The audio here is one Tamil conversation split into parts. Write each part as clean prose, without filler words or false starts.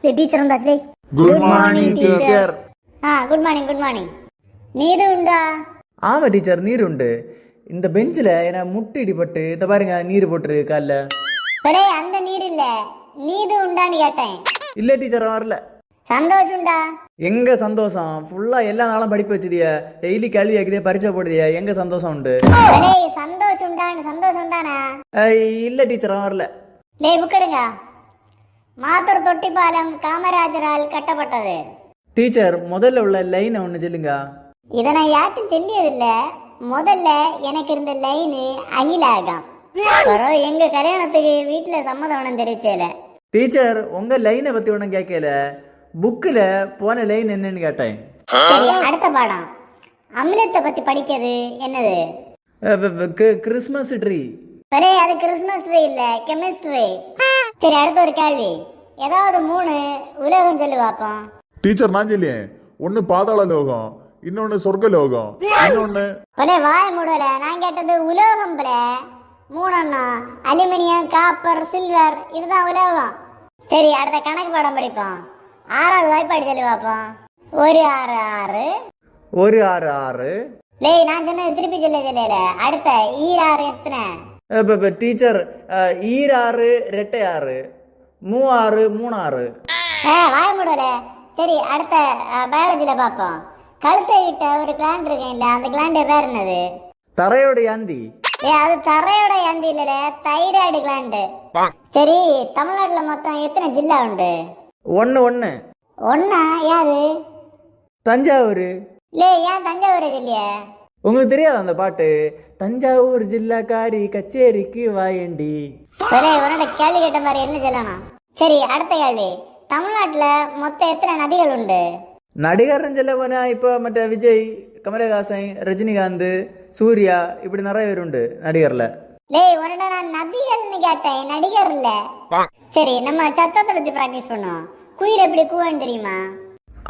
டீச்சர் வந்தாச்சு. Good morning teacher. Good morning good morning. நீரு உண்டா? ஆமா டீச்சர், நீர் உண்டு. இந்த பெஞ்சில் என்ன முட்டு இடிபட்டு இந்த பாருங்க நீர் போட்டுரு காலில். பலே அந்த நீர் இல்ல, நீது உண்டான்னு கேட்டேன். இல்ல டீச்சர் வரல. சந்தோஷம் உண்டா? எங்க சந்தோஷம், ஃபுல்லா எல்லா நாளும் படிப்பு வச்சிருக்கிய, டெய்லி கேள்வி கேட்குதே, பரீட்சை போடுதியா, எங்க சந்தோஷம் உண்டு? பலே சந்தோஷம் உண்டான்னு சந்தோஷம் உண்டானா? இல்ல டீச்சர் வரல. லே புக்கெடுங்க. மாத்தூர் தொட்டிப்பாலம் காமராஜரால் கட்டப்பட்டது. டீச்சர் முதல்ல உள்ள லைனை ஒன்று சொல்லுங்க. இதை நான் யார்ட்டும் சொல்லியதில்ல. முதல்ல எனக்கு இருந்த லைனு அகிலாகம். அப்புறம் எங்க கல்யாணத்துக்கு வீட்டுல சம்மதம் தெரிவிச்சல. டீச்சர் உங்க லைனை பத்தி ஒன்றும் கேட்கல, புக்கில் போன லைன் என்னன்னு கேட்டேன். சரி, அடுத்த பாடம் அமிலத்தை பத்தி படிக்கிறது என்னது? Christmas tree. சரி, அது கிறிஸ்மஸ் ட்ரீ இல்ல, கெமிஸ்ட்ரி. சரி, அடுத்த ஒரு கேள்வி. ஏதாவது 3 உலகம் சொல்லு பாப்போம். டீச்சர் நான் சொல்லியேன். ஒன்னு பாதாள லோகம், இன்னொன்னு சொர்க்க லோகம், இன்னொன்னு வாய மூடல. நான் கேட்டது உலோகம் பல. 3 அலுமினியம், காப்பர், சில்வர், இதுதான் உலோகம். சரி, அடுத்த கணக்கு பாடம் படிப்போம். 6வது வாய்ப்பாடு சொல்லி பார்ப்போம். 1 6 6 1 6 6. லேய், நான் சொன்னது திருப்பி சொல்லல. அடுத்த ஈராறு எத்தனை? டீச்சர் ஈராறு 2 6 3 6 3 6. வாய மூடல. சரி, அடுத்த பயாலஜில பார்ப்போம். கழுத்தை விட்ட ஒரு கிளாண்ட் இருக்கேன்ல, அந்த கிளாண்ட் பேர் என்னது? தரையோட யாந்தி. அது தரையோட யாந்தி இல்ல, தைராய்டு கிளாண்ட். சரி, தமிழ்நாட்டுல மொத்தம் எத்தனை ஜில்லா உண்டு? 1 1. ஒன்னா? யாது? தஞ்சாவூர். ஏன் தஞ்சாவூர் இல்லையா? உங்களுக்கு தெரியாது அந்த பாட்டு? தஞ்சாவூர் ஜில்லாக்காரி கச்சேரிக்கு வாயண்டி. சரி, உன்னோட கேள்வி கேட்ட மாதிரி என்ன சொல்லணும்? சரி, அடுத்த கேள்வி. தமிழ்நாட்டுல மொத்தம் எத்தனை நதிகள் உண்டு? நடிகர்னு சொல்ல போனா இப்போ மற்ற விஜய், கமலஹாசன், ரஜினிகாந்த், சூர்யா, இப்படி நிறைய பேர் உண்டு நடிகர்ல. உன்னோட நான் நதிகள்னு கேட்டேன், நடிகர் இல்ல. சரி, நம்ம சத்தத்தை பத்தி பிராக்டிஸ் பண்ணுவோம். குயில் எப்படி கூவன்னு தெரியுமா?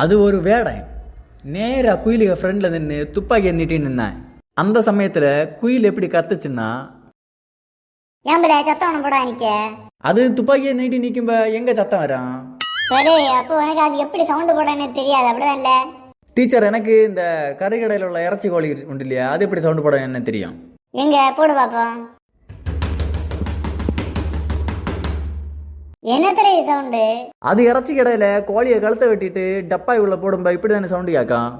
அது ஒரு வேடை. நேரா குயிலுக்கு ஃப்ரெண்ட்ல நின்று துப்பாக்கி நீட்டி நின்னேன். அந்த சமயத்துல குயில் எப்படி கத்துச்சுன்னா, ஏம்பல சத்தம் ஒண்ணு போட நிக்க. அது துப்பாக்கியை நீட்டி நிக்கும்ப எங்க சத்தம் வரும்? அப்போ உனக்கு அது எப்படி சவுண்ட் போடன்னு தெரியாது, அப்படிதான் இல்ல? டீச்சர், எனக்கு இந்த கறிக்கடையில் உள்ள இறைச்சி கோழி உண்டு இல்லையா, அது எப்படி சவுண்ட் போட என்ன தெரியும். எங்க போடு பாப்போம். என்ன தெரியுது சவுண்டு? அது இறைச்சி கடையில கோழியை கழுத்தை வெட்டிட்டு டப்பாய் உள்ள போடும்பா இப்படி தானே சவுண்டு கேட்கும்.